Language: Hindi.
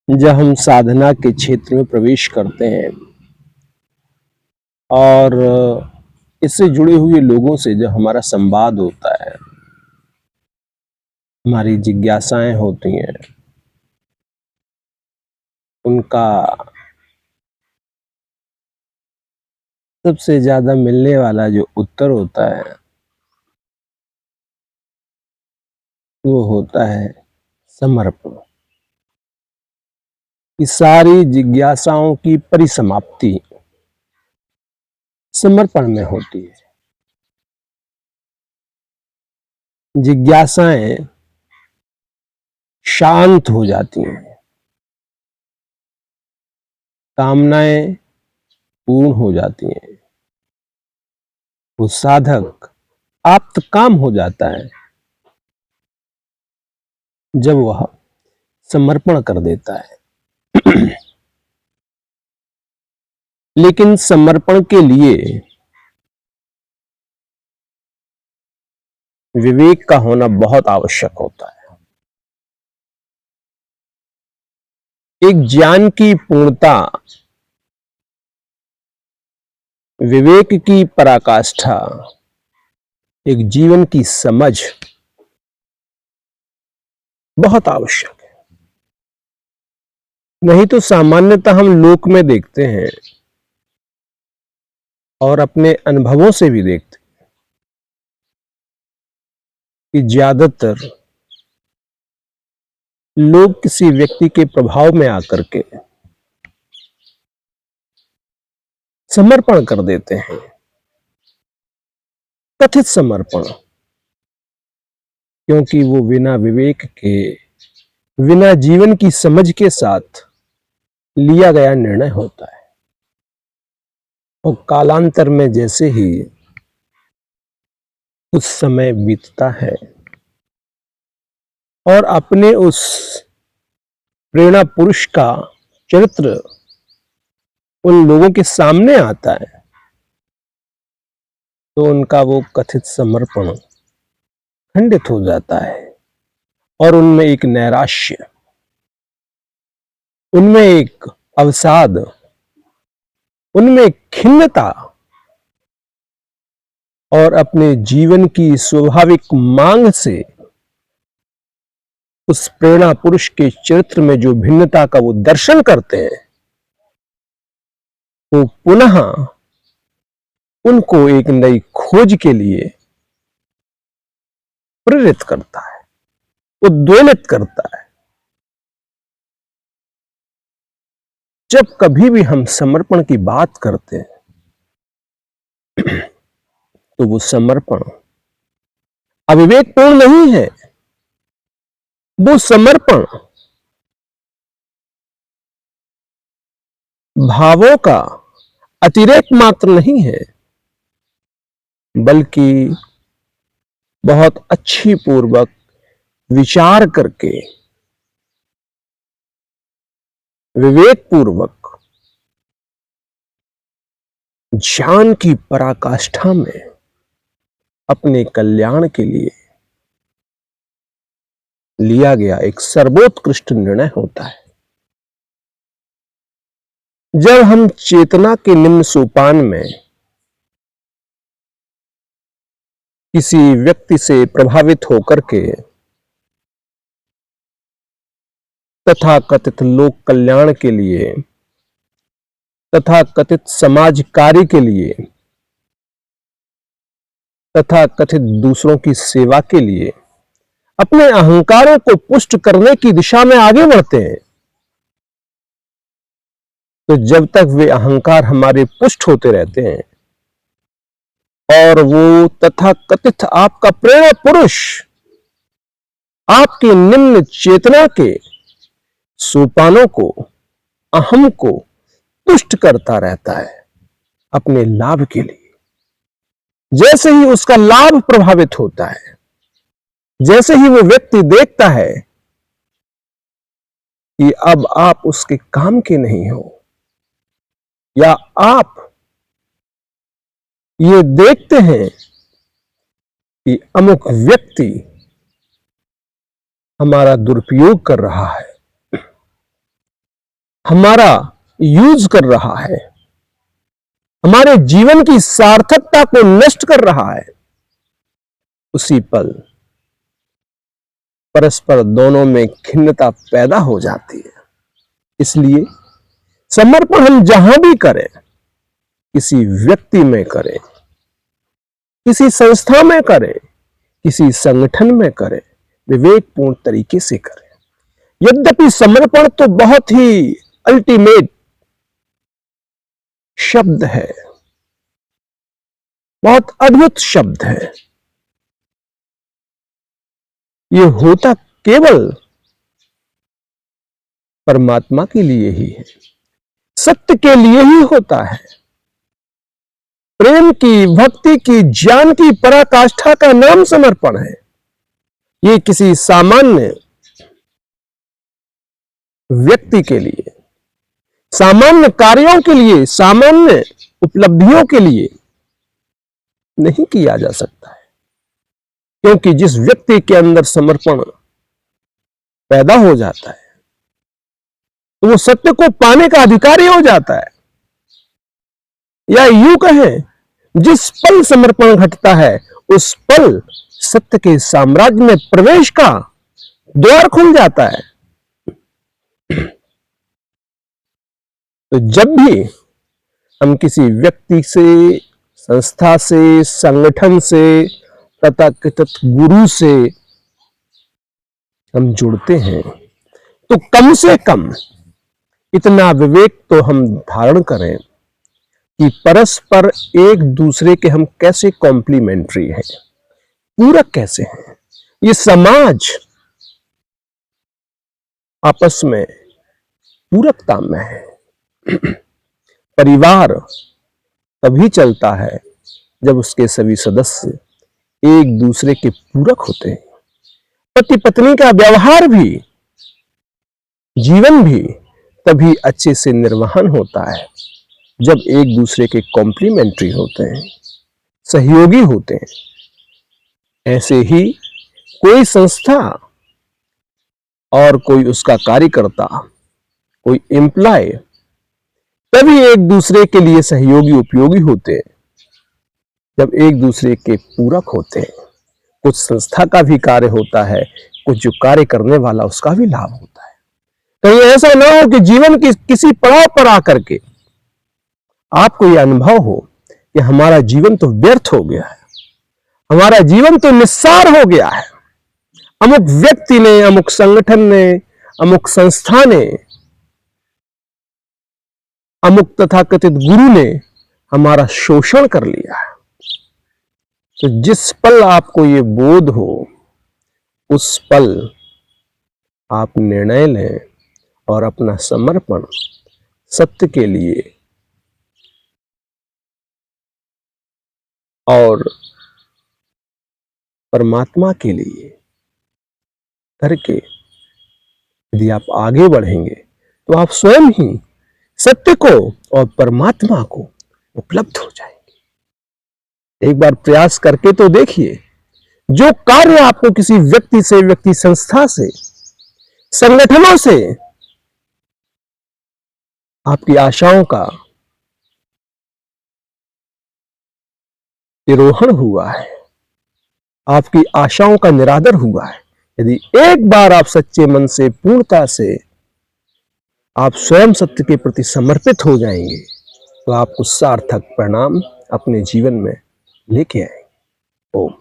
जब हम साधना के क्षेत्र में प्रवेश करते हैं और इससे जुड़े हुए लोगों से जब हमारा संवाद होता है, हमारी जिज्ञासाएं होती हैं, उनका सबसे ज्यादा मिलने वाला जो उत्तर होता है वो होता है समर्पण। इस सारी जिज्ञासाओं की परिसमाप्ति समर्पण में होती है। जिज्ञासाएं शांत हो जाती हैं, कामनाएं पूर्ण हो जाती हैं, वो साधक आप्त काम हो जाता है जब वह समर्पण कर देता है। लेकिन समर्पण के लिए विवेक का होना बहुत आवश्यक होता है। एक ज्ञान की पूर्णता, विवेक की पराकाष्ठा, एक जीवन की समझ बहुत आवश्यक है। नहीं तो सामान्यतः हम लोक में देखते हैं और अपने अनुभवों से भी देखते हैं कि ज्यादातर लोग किसी व्यक्ति के प्रभाव में आकर के समर्पण कर देते हैं, कथित समर्पण, क्योंकि वो बिना विवेक के, बिना जीवन की समझ के साथ लिया गया निर्णय होता है। और कालांतर में जैसे ही कुछ समय बीतता है और अपने उस प्रेरणा पुरुष का चरित्र उन लोगों के सामने आता है तो उनका वो कथित समर्पण खंडित हो जाता है और उनमें एक नैराश्य, उनमें एक अवसाद, उनमें एक खिन्नता और अपने जीवन की स्वाभाविक मांग से उस प्रेरणा पुरुष के चरित्र में जो भिन्नता का वो दर्शन करते हैं, वो पुनः उनको एक नई खोज के लिए प्रेरित करता है, उद्वेलित करता है। जब कभी भी हम समर्पण की बात करते हैं तो वो समर्पण अविवेकपूर्ण नहीं है। वो समर्पण भावों का अतिरेक मात्र नहीं है, बल्कि बहुत अच्छी पूर्वक विचार करके, विवेक पूर्वक, ज्ञान की पराकाष्ठा में अपने कल्याण के लिए लिया गया एक सर्वोत्कृष्ट निर्णय होता है। जब हम चेतना के निम्न सोपान में किसी व्यक्ति से प्रभावित होकर के तथा कथित लोक कल्याण के लिए, तथा कथित समाज कार्य के लिए, तथा कथित दूसरों की सेवा के लिए अपने अहंकारों को पुष्ट करने की दिशा में आगे बढ़ते हैं, तो जब तक वे अहंकार हमारे पुष्ट होते रहते हैं और वो तथा कथित आपका प्रेरणा पुरुष आपके निम्न चेतना के सोपानों को, अहम को तुष्ट करता रहता है अपने लाभ के लिए, जैसे ही उसका लाभ प्रभावित होता है, जैसे ही वो व्यक्ति देखता है कि अब आप उसके काम के नहीं हो, या आप ये देखते हैं कि अमुक व्यक्ति हमारा दुरुपयोग कर रहा है, हमारा यूज कर रहा है, हमारे जीवन की सार्थकता को नष्ट कर रहा है, उसी पल परस्पर दोनों में खिन्नता पैदा हो जाती है। इसलिए समर्पण हम जहां भी करें, किसी व्यक्ति में करें, किसी संस्था में करें, किसी संगठन में करें, विवेकपूर्ण तरीके से करें। यद्यपि समर्पण तो बहुत ही अल्टीमेट शब्द है, बहुत अद्भुत शब्द है। ये होता केवल परमात्मा के लिए ही है, सत्य के लिए ही होता है। प्रेम की, भक्ति की, ज्ञान की पराकाष्ठा का नाम समर्पण है। ये किसी सामान्य व्यक्ति के लिए, सामान्य कार्यों के लिए, सामान्य उपलब्धियों के लिए नहीं किया जा सकता है, क्योंकि जिस व्यक्ति के अंदर समर्पण पैदा हो जाता है तो वो सत्य को पाने का अधिकारी हो जाता है। या यूं कहें, जिस पल समर्पण घटता है उस पल सत्य के साम्राज्य में प्रवेश का द्वार खुल जाता है। तो जब भी हम किसी व्यक्ति से, संस्था से, संगठन से, तथाकथित गुरु से हम जुड़ते हैं तो कम से कम इतना विवेक तो हम धारण करें कि परस्पर एक दूसरे के हम कैसे कॉम्प्लीमेंट्री हैं, पूरक कैसे हैं। ये समाज आपस में पूरकता में है। परिवार तभी चलता है जब उसके सभी सदस्य एक दूसरे के पूरक होते हैं। पति पत्नी का व्यवहार भी, जीवन भी तभी अच्छे से निर्वहन होता है जब एक दूसरे के कॉम्प्लीमेंट्री होते हैं, सहयोगी होते हैं। ऐसे ही कोई संस्था और कोई उसका कार्यकर्ता, कोई एम्प्लॉय तभी एक दूसरे के लिए सहयोगी, उपयोगी होते हैं जब एक दूसरे के पूरक होते हैं। कुछ संस्था का भी कार्य होता है, कुछ जो कार्य करने वाला उसका भी लाभ होता है। कहीं ऐसा ना हो कि जीवन की किसी पड़ाव पर आकर के आपको यह अनुभव हो कि हमारा जीवन तो व्यर्थ हो गया है, हमारा जीवन तो निस्सार हो गया है। अमुक व्यक्ति ने, अमुक संगठन ने, अमुक संस्था ने, अमुक तथाकथित गुरु ने हमारा शोषण कर लिया है। तो जिस पल आपको ये बोध हो, उस पल आप निर्णय लें और अपना समर्पण सत्य के लिए और परमात्मा के लिए करके यदि आप आगे बढ़ेंगे तो आप स्वयं ही सत्य को और परमात्मा को उपलब्ध हो जाएंगे। एक बार प्रयास करके तो देखिए। जो कार्य आपको किसी व्यक्ति से, व्यक्ति संस्था से, संगठनों से आपकी आशाओं का तिरोहन हुआ है, आपकी आशाओं का निरादर हुआ है, यदि एक बार आप सच्चे मन से, पूर्णता से आप स्वयं सत्य के प्रति समर्पित हो जाएंगे तो आपको सार्थक परिणाम अपने जीवन में लेके आएंगे। ओम।